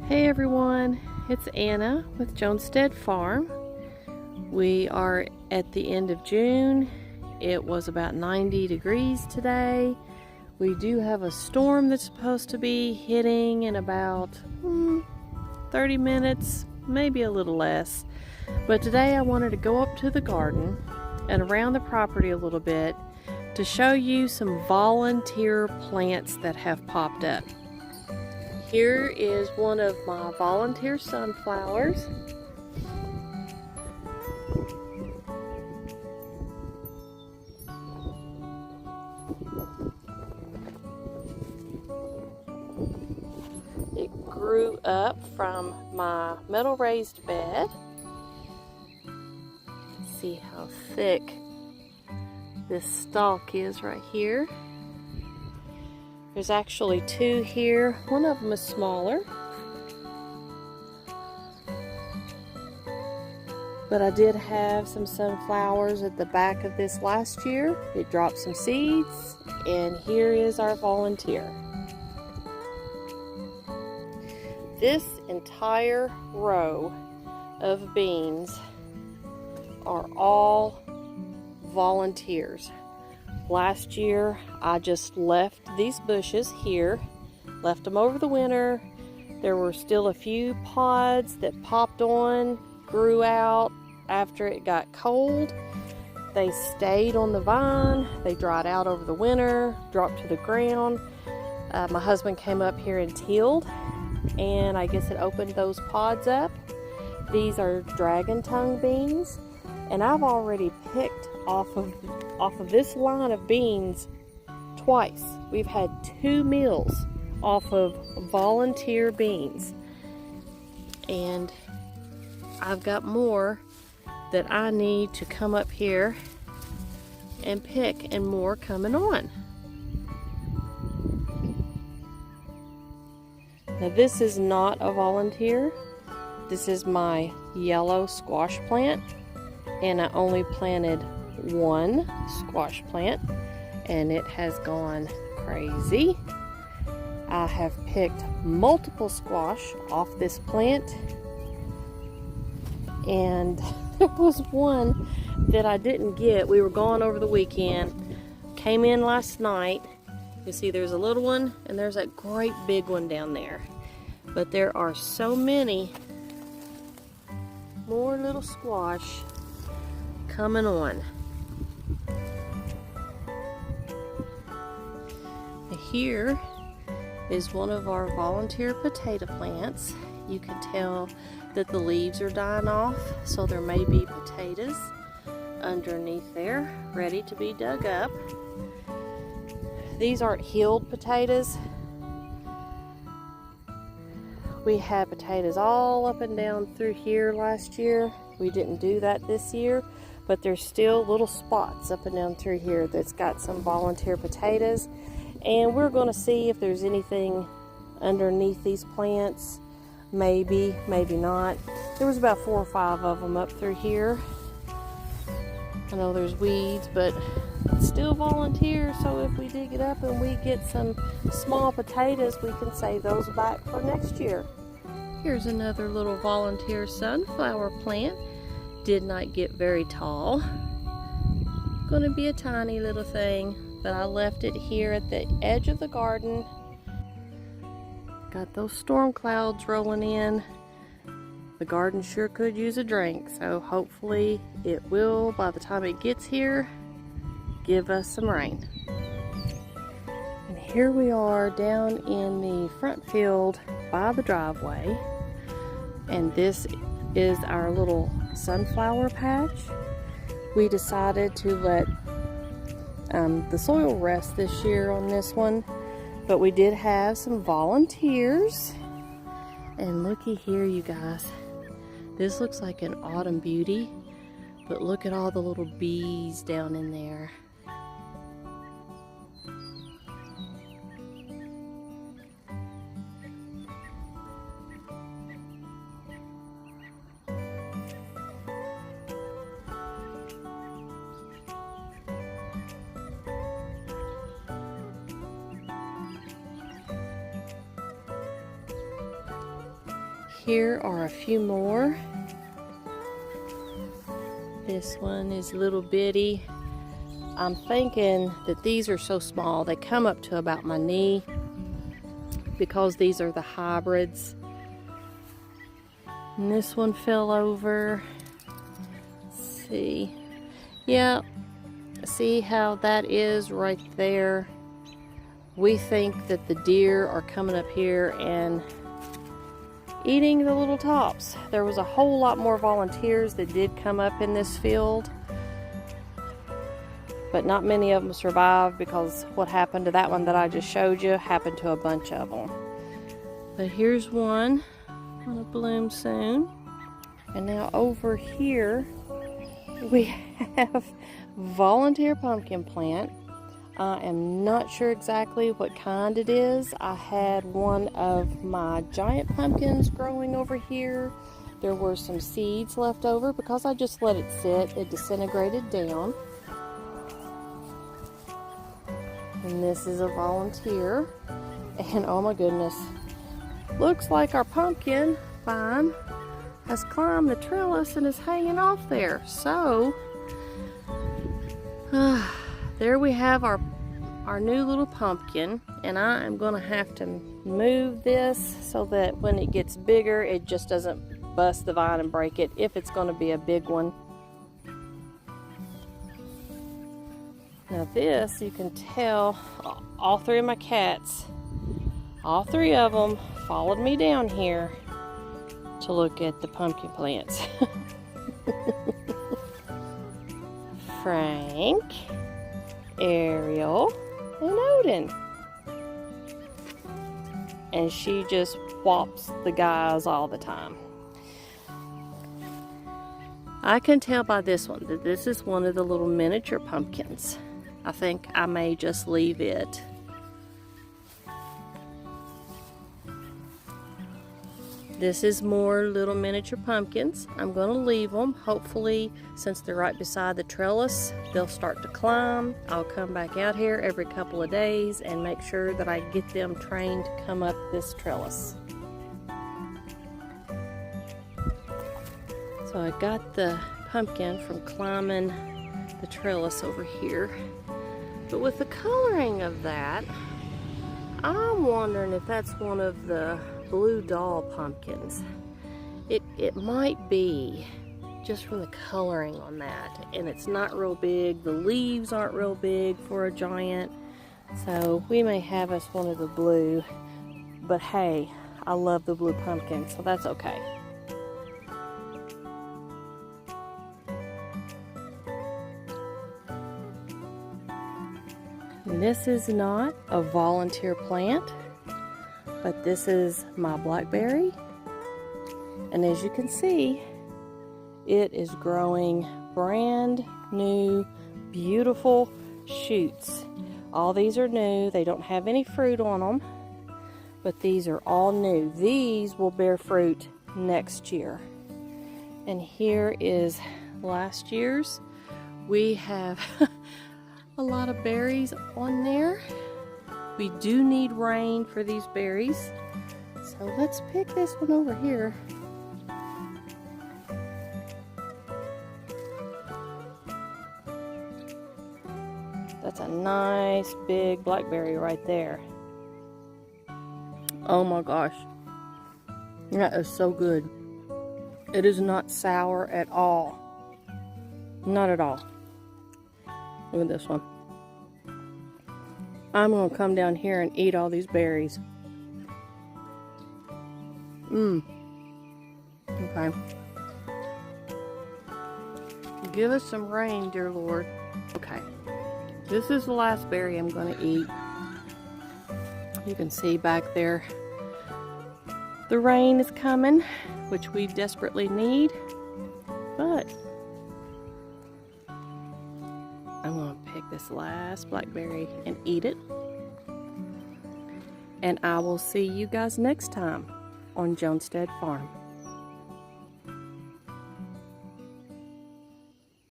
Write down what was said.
Hey everyone, it's Anna with Jonestead Farm. We are at the end of June. It was about 90 degrees today. We do have a storm that's supposed to be hitting in about 30 minutes, maybe a little less. But today I wanted to go up to the garden and around the property a little bit to show you some volunteer plants that have popped up. Here is one of my volunteer sunflowers. It grew up from my metal raised bed. See how thick this stalk is right here. There's actually two here. One of them is smaller. But I did have some sunflowers at the back of this last year. It dropped some seeds, and here is our volunteer. This entire row of beans are all volunteers. Last year, I just left these bushes here, left them over the winter. There were still a few pods that popped on, grew out after it got cold. They stayed on the vine, they dried out over the winter, dropped to the ground. My husband came up here and tilled, and I guess it opened those pods up. These are dragon tongue beans, and I've already picked off of this line of beans twice. We've had 2 meals off of volunteer beans, and I've got more that I need to come up here and pick, and more coming on. Now this is not a volunteer. This is my yellow squash plant, and I only planted one squash plant and it has gone crazy. I have picked multiple squash off this plant, and there was one that I didn't get. We were gone over the weekend, came in last night. You see there's a little one and there's a great big one down there, but there are so many more little squash coming on. Here is one of our volunteer potato plants. You can tell that the leaves are dying off, so there may be potatoes underneath there ready to be dug up. These aren't healed potatoes. We had potatoes all up and down through here last year. We didn't do that this year, but there's still little spots up and down through here that's got some volunteer potatoes. And we're going to see if there's anything underneath these plants. Maybe, maybe not. There was about 4 or 5 of them up through here. I know there's weeds, but it's still volunteer, so if we dig it up and we get some small potatoes, we can save those back for next year. Here's another little volunteer sunflower plant. Did not get very tall. Gonna be a tiny little thing, but I left it here at the edge of the garden. Got those storm clouds rolling in. The garden sure could use a drink, so hopefully it will, by the time it gets here, give us some rain. And here we are down in the front field by the driveway, and this is our little sunflower patch. We decided to let the soil rest this year on this one, but we did have some volunteers. And looky here, you guys, this looks like an autumn beauty, but look at all the little bees down in there. here are a few more. This one is little bitty. I'm thinking that these are so small, they come up to about my knee because these are the hybrids. And this one fell over. Let's see. Yeah, see how that is right there? We think that the deer are coming up here and eating the little tops. There was a whole lot more volunteers that did come up in this field, but not many of them survived because what happened to that one that I just showed you happened to a bunch of them. But here's one gonna bloom soon. And now over here we have volunteer pumpkin plant. I am not sure exactly what kind it is. I had one of my giant pumpkins growing over here. There were some seeds left over because I just let it sit. It disintegrated down. And this is a volunteer. And oh my goodness, looks like our pumpkin vine has climbed the trellis and is hanging off there. So, there we have our new little pumpkin, and I am going to have to move this so that when it gets bigger it just doesn't bust the vine and break it if it's going to be a big one. Now this, you can tell, all three of my cats, all three of them followed me down here to look at the pumpkin plants. Frank, Ariel, and Odin. And she just whops the guys all the time. I can tell by this one that this is one of the little miniature pumpkins. I think I may just leave it. This is more little miniature pumpkins. I'm going to leave them. Hopefully, since they're right beside the trellis, they'll start to climb. I'll come back out here every couple of days and make sure that I get them trained to come up this trellis. So I got the pumpkin from climbing the trellis over here. But with the coloring of that, I'm wondering if that's one of the blue doll pumpkins. It might be, just from the coloring on that. And it's not real big. The leaves aren't real big for a giant. So we may have us one of the blue. But hey, I love the blue pumpkin, so that's okay. This is not a volunteer plant, but this is my blackberry, and as you can see, it is growing brand new, beautiful shoots. All these are new. They don't have any fruit on them, but these are all new. These will bear fruit next year. And here is last year's. We have a lot of berries on there. We do need rain for these berries. So let's pick this one over here. That's a nice big blackberry right there. Oh my gosh. That is so good. It is not sour at all. Not at all. Look at this one. I'm going to come down here and eat all these berries. Okay. Give us some rain, dear Lord. Okay. This is the last berry I'm going to eat. You can see back there the rain is coming, which we desperately need. But I'm going to pick this last blackberry and eat it. And I will see you guys next time on Jonestead Farm.